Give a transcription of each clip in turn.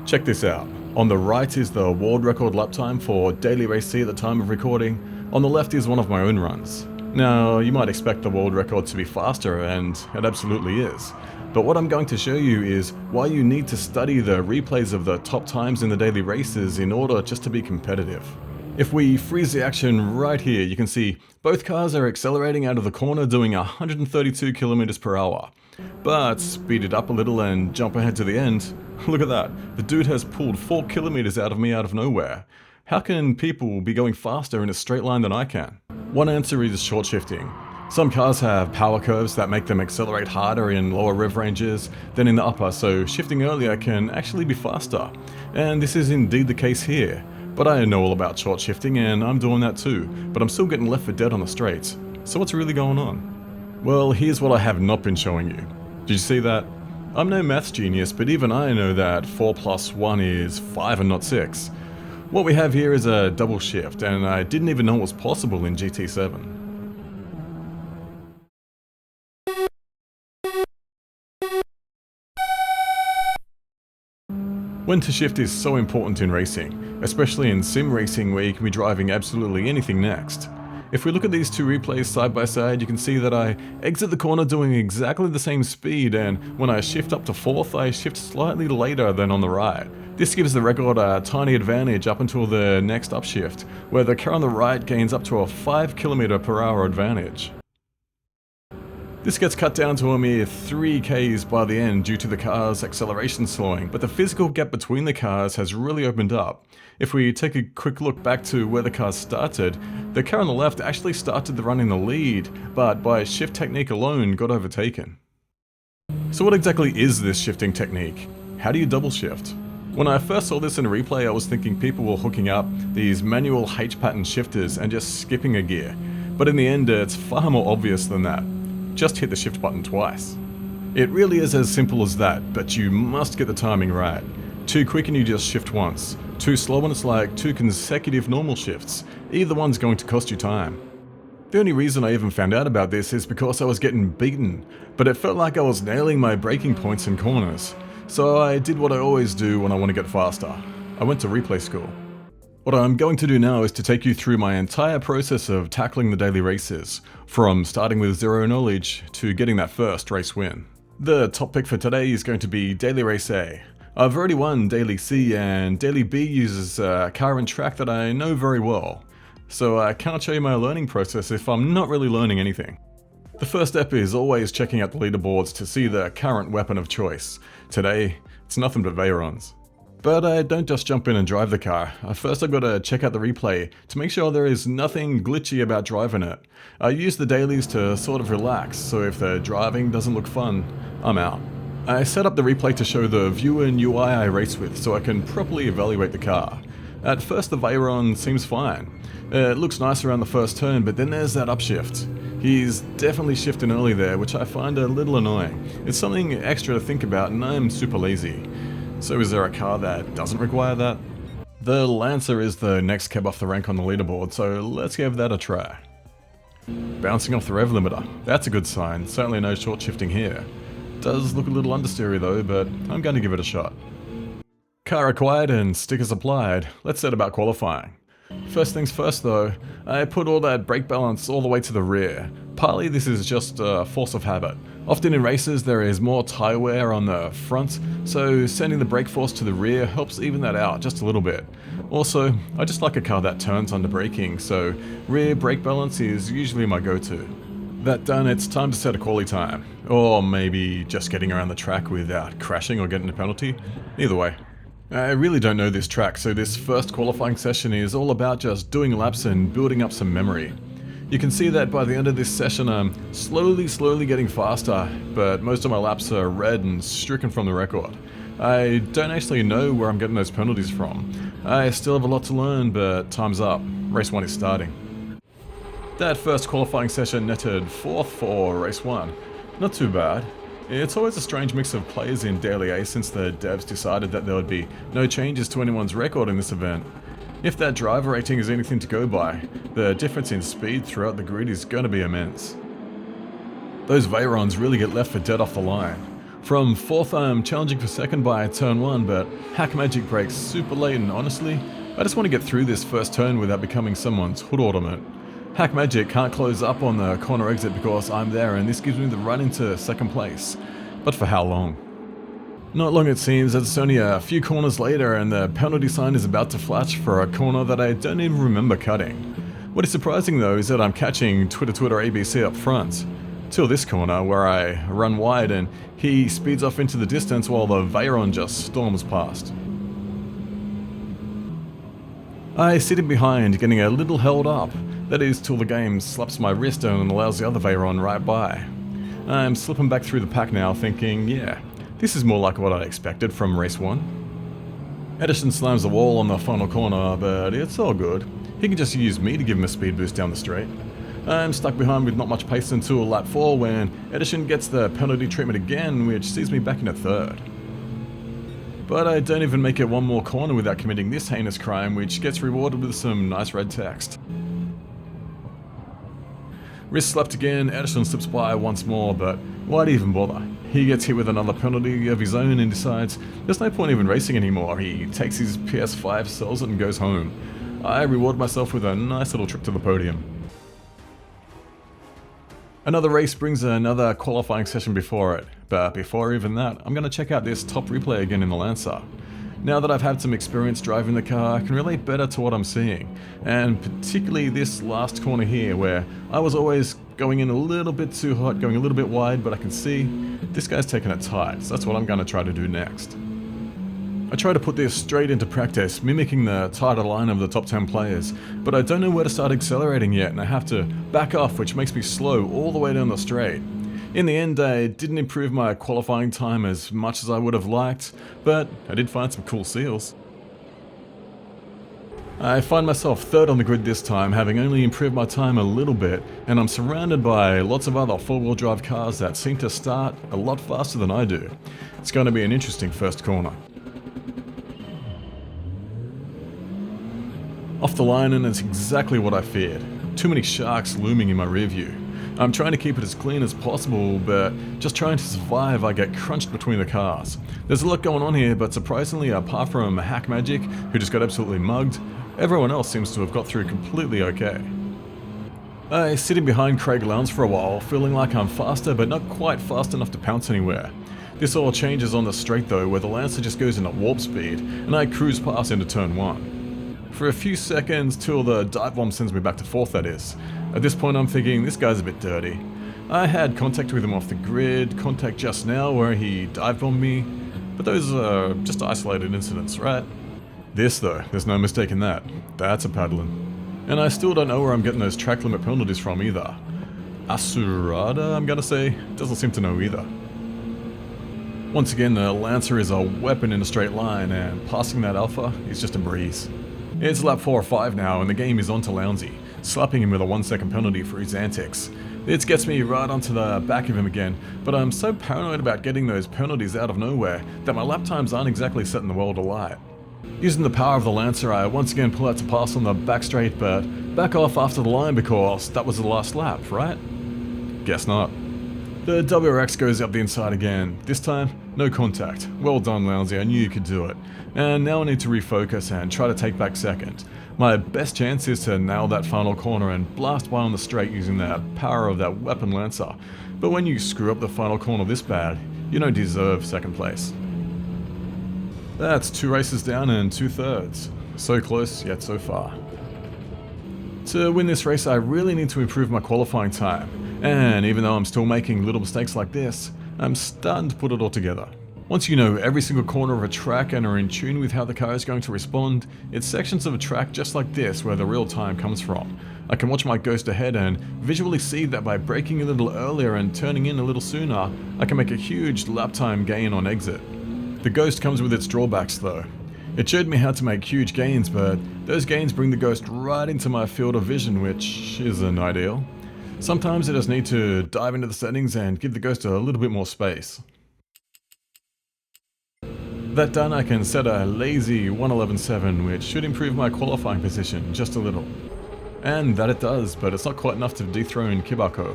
Check this out. On the right is the world record lap time for Daily Race C at the time of recording. On the left is one of my own runs. Now, you might expect the world record to be faster, and it absolutely is. But what I'm going to show you is why you need to study the replays of the top times in the daily races in order just to be competitive. If we freeze the action right here, you can see both cars are accelerating out of the corner doing 132 kilometers per hour. But speed it up a little and jump ahead to the end. Look at that, the dude has pulled 4 kilometers out of me out of nowhere. How can people be going faster in a straight line than I can? One answer is short shifting. Some cars have power curves that make them accelerate harder in lower rev ranges than in the upper, so shifting earlier can actually be faster. And this is indeed the case here. But I know all about short shifting and I'm doing that too, but I'm still getting left for dead on the straights. So what's really going on? Well, here's what I have not been showing you. Did you see that? I'm no maths genius, but even I know that 4 plus 1 is 5 and not 6. What we have here is a double shift, and I didn't even know it was possible in GT7. When to shift is so important in racing, especially in sim racing where you can be driving absolutely anything next. If we look at these two replays side by side, you can see that I exit the corner doing exactly the same speed, and when I shift up to 4th, I shift slightly later than on the right. This gives the record a tiny advantage up until the next upshift, where the car on the right gains up to a 5 km/h advantage. This gets cut down to a mere 3 k's by the end due to the car's acceleration slowing, but the physical gap between the cars has really opened up. If we take a quick look back to where the cars started, the car on the left actually started the run in the lead, but by shift technique alone got overtaken. So what exactly is this shifting technique? How do you double shift? When I first saw this in a replay, I was thinking people were hooking up these manual H-pattern shifters and just skipping a gear, but in the end it's far more obvious than that. Just hit the shift button twice. It really is as simple as that, but you must get the timing right. Too quick and you just shift once. Too slow and it's like 2 consecutive normal shifts. Either one's going to cost you time. The only reason I even found out about this is because I was getting beaten, but it felt like I was nailing my braking points in corners. So I did what I always do when I want to get faster. I went to replay school. What I'm going to do now is to take you through my entire process of tackling the daily races, from starting with zero knowledge to getting that first race win. The top pick for today is going to be Daily Race A. I've already won Daily C, and Daily B uses a car and track that I know very well, so I can't show you my learning process if I'm not really learning anything. The first step is always checking out the leaderboards to see the current weapon of choice. Today, it's nothing but Veyrons. But I don't just jump in and drive the car. First I've got to check out the replay to make sure there is nothing glitchy about driving it. I use the dailies to sort of relax, so if the driving doesn't look fun, I'm out. I set up the replay to show the view and UI I race with so I can properly evaluate the car. At first the Veyron seems fine. It looks nice around the first turn, but then there's that upshift. He's definitely shifting early there, which I find a little annoying. It's something extra to think about and I'm super lazy. So is there a car that doesn't require that? The Lancer is the next cab off the rank on the leaderboard, so let's give that a try. Bouncing off the rev limiter, that's a good sign, certainly no short shifting here. Does look a little understeery though, but I'm going to give it a shot. Car acquired and stickers applied, let's set about qualifying. First things first though, I put all that brake balance all the way to the rear. Partly this is just a force of habit. Often in races there is more tyre wear on the front, so sending the brake force to the rear helps even that out just a little bit. Also, I just like a car that turns under braking, so rear brake balance is usually my go-to. That done, it's time to set a quali time. Or maybe just getting around the track without crashing or getting a penalty. Either way. I really don't know this track, so this first qualifying session is all about just doing laps and building up some memory. You can see that by the end of this session I'm slowly getting faster, but most of my laps are red and stricken from the record. I don't actually know where I'm getting those penalties from. I still have a lot to learn, but time's up. Race 1 is starting. That first qualifying session netted 4th for race 1. Not too bad. It's always a strange mix of players in Daily A since the devs decided that there would be no changes to anyone's record in this event. If that driver rating is anything to go by, the difference in speed throughout the grid is going to be immense. Those Veyrons really get left for dead off the line. From 4th I'm challenging for 2nd by turn 1, but Hack Magic brakes super late, and honestly, I just want to get through this first turn without becoming someone's hood ornament. Hack Magic can't close up on the corner exit because I'm there, and this gives me the run into 2nd place. But for how long? Not long it seems, as it's only a few corners later and the penalty sign is about to flash for a corner that I don't even remember cutting. What is surprising though is that I'm catching Twitter ABC up front. Till this corner where I run wide and he speeds off into the distance while the Veyron just storms past. I sit in behind, getting a little held up. That is till the game slaps my wrist and allows the other Veyron right by. I'm slipping back through the pack now thinking, yeah, this is more like what I expected from race 1. Edison slams the wall on the final corner, but it's all good. He can just use me to give him a speed boost down the straight. I'm stuck behind with not much pace until lap 4 when Edison gets the penalty treatment again, which sees me back into 3rd. But I don't even make it one more corner without committing this heinous crime, which gets rewarded with some nice red text. Wrist slapped again, Edison slips by once more, but why'd even bother? He gets hit with another penalty of his own and decides there's no point even racing anymore. He takes his PS5, sells it and goes home. I reward myself with a nice little trip to the podium. Another race brings another qualifying session before it, but before even that, I'm going to check out this top replay again in the Lancer. Now that I've had some experience driving the car, I can relate better to what I'm seeing, and particularly this last corner here where I was always going in a little bit too hot, going a little bit wide, but I can see this guy's taking it tight, so that's what I'm going to try to do next. I try to put this straight into practice, mimicking the tighter line of the top 10 players, but I don't know where to start accelerating yet and I have to back off, which makes me slow all the way down the straight. In the end, I didn't improve my qualifying time as much as I would have liked, but I did find some cool seals. I find myself 3rd on the grid this time, having only improved my time a little bit, and I'm surrounded by lots of other 4-wheel drive cars that seem to start a lot faster than I do. It's going to be an interesting first corner. Off the line, and it's exactly what I feared. Too many sharks looming in my rear view. I'm trying to keep it as clean as possible, but just trying to survive, I get crunched between the cars. There's a lot going on here, but surprisingly, apart from Hack Magic, who just got absolutely mugged, everyone else seems to have got through completely okay. I sit in behind Craig Lowndes for a while, feeling like I'm faster, but not quite fast enough to pounce anywhere. This all changes on the straight though, where the Lancer just goes in at warp speed, and I cruise past into turn 1. For a few seconds, till the dive bomb sends me back to 4th, that is. At this point I'm thinking, this guy's a bit dirty. I had contact with him off the grid, contact just now where he dive bombed me, but those are just isolated incidents, right? This though, there's no mistaking that. That's a paddling. And I still don't know where I'm getting those track limit penalties from either. Asurada, I'm gonna say, doesn't seem to know either. Once again, the Lancer is a weapon in a straight line, and passing that Alpha is just a breeze. It's lap 4 or 5 now, and the game is on to Lounsey, slapping him with a 1-second penalty for his antics. It gets me right onto the back of him again, but I'm so paranoid about getting those penalties out of nowhere that my lap times aren't exactly setting the world alight. Using the power of the Lancer, I once again pull out to pass on the back straight, but back off after the line because that was the last lap, right? Guess not. The WRX goes up the inside again. This time, no contact. Well done, Lounsey, I knew you could do it. And now I need to refocus and try to take back second. My best chance is to nail that final corner and blast by on the straight using the power of that weapon Lancer. But when you screw up the final corner this bad, you don't deserve second place. That's 2 races down and 2/3. So close, yet so far. To win this race, I really need to improve my qualifying time. And even though I'm still making little mistakes like this, I'm starting to put it all together. Once you know every single corner of a track and are in tune with how the car is going to respond, it's sections of a track just like this where the real time comes from. I can watch my Ghost ahead and visually see that by braking a little earlier and turning in a little sooner, I can make a huge lap time gain on exit. The Ghost comes with its drawbacks though. It showed me how to make huge gains, but those gains bring the Ghost right into my field of vision, which isn't ideal. Sometimes I just need to dive into the settings and give the Ghost a little bit more space. That done, I can set a lazy 111.7, which should improve my qualifying position just a little. And that it does, but it's not quite enough to dethrone Kibako.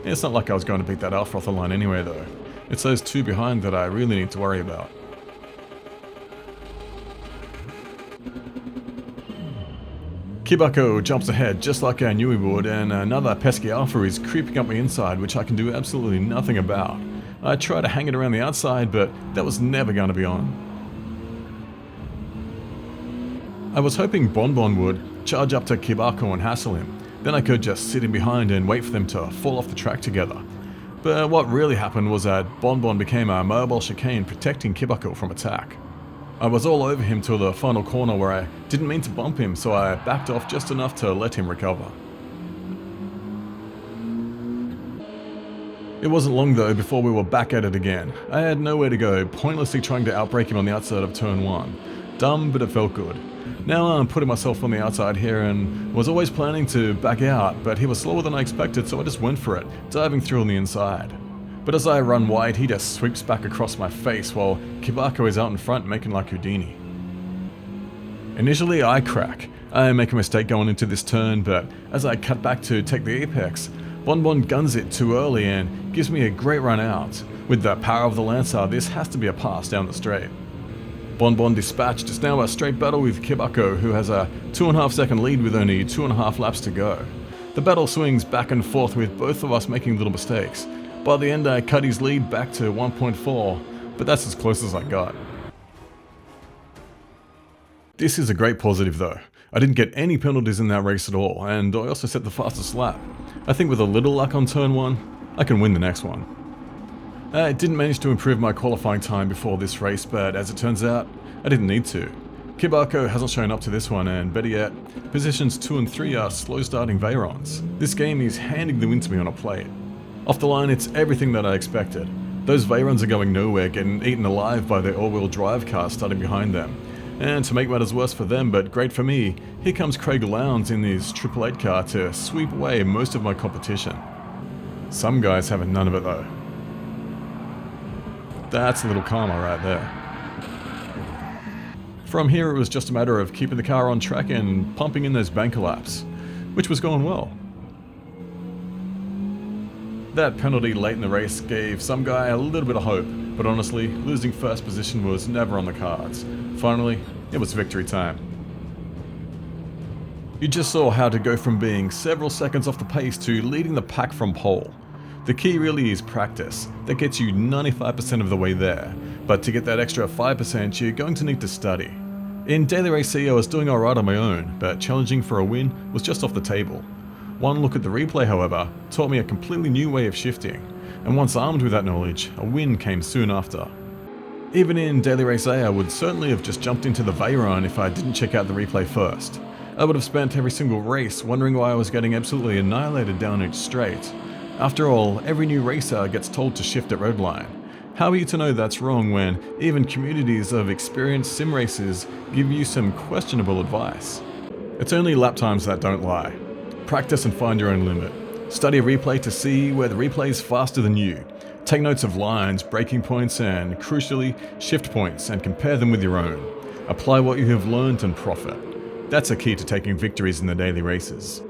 It's not like I was going to beat that Alpha off the line anyway though. It's those two behind that I really need to worry about. Kibako jumps ahead just like I knew he would, and another pesky alpha is creeping up my inside, which I can do absolutely nothing about. I try to hang it around the outside, but that was never going to be on. I was hoping Bonbon would charge up to Kibako and hassle him. Then I could just sit in behind and wait for them to fall off the track together. But what really happened was that Bonbon became a mobile chicane protecting Kibako from attack. I was all over him till the final corner where I didn't mean to bump him, so I backed off just enough to let him recover. It wasn't long though before we were back at it again. I had nowhere to go, pointlessly trying to outbrake him on the outside of turn 1. Dumb, but it felt good. Now I'm putting myself on the outside here and was always planning to back out, but he was slower than I expected, so I just went for it, diving through on the inside. But as I run wide, he just sweeps back across my face while Kibako is out in front making like Houdini. Initially I crack. I make a mistake going into this turn, but as I cut back to take the apex, Bonbon guns it too early and gives me a great run out. With the power of the Lancer, this has to be a pass down the straight. Bonbon dispatched is now a straight battle with Kibako, who has a 2.5 second lead with only 2.5 laps to go. The battle swings back and forth with both of us making little mistakes. By the end I cut his lead back to 1.4, but that's as close as I got. This is a great positive though. I didn't get any penalties in that race at all, and I also set the fastest lap. I think with a little luck on turn 1, I can win the next one. I didn't manage to improve my qualifying time before this race, but as it turns out, I didn't need to. Kibako hasn't shown up to this one, and better yet, positions 2 and 3 are slow starting Veyrons. This game is handing the win to me on a plate. Off the line, it's everything that I expected. Those Veyrons are going nowhere, getting eaten alive by their all-wheel drive car starting behind them. And to make matters worse for them, but great for me, here comes Craig Lowndes in his 888 car to sweep away most of my competition. Some guys have none of it though. That's a little karma right there. From here it was just a matter of keeping the car on track and pumping in those banker laps, which was going well. That penalty late in the race gave some guy a little bit of hope, but honestly, losing first position was never on the cards. Finally, it was victory time. You just saw how to go from being several seconds off the pace to leading the pack from pole. The key really is practice. That gets you 95% of the way there, but to get that extra 5%, you're going to need to study. In Daily Race C, I was doing alright on my own, but challenging for a win was just off the table. One look at the replay, however, taught me a completely new way of shifting, and once armed with that knowledge, a win came soon after. Even in Daily Race A, I would certainly have just jumped into the Veyron if I didn't check out the replay first. I would have spent every single race wondering why I was getting absolutely annihilated down each straight. After all, every new racer gets told to shift at roadline. How are you to know that's wrong when even communities of experienced sim racers give you some questionable advice? It's only lap times that don't lie. Practice and find your own limit. Study a replay to see where the replay is faster than you. Take notes of lines, braking points, and crucially, shift points, and compare them with your own. Apply what you have learned and profit. That's a key to taking victories in the daily races.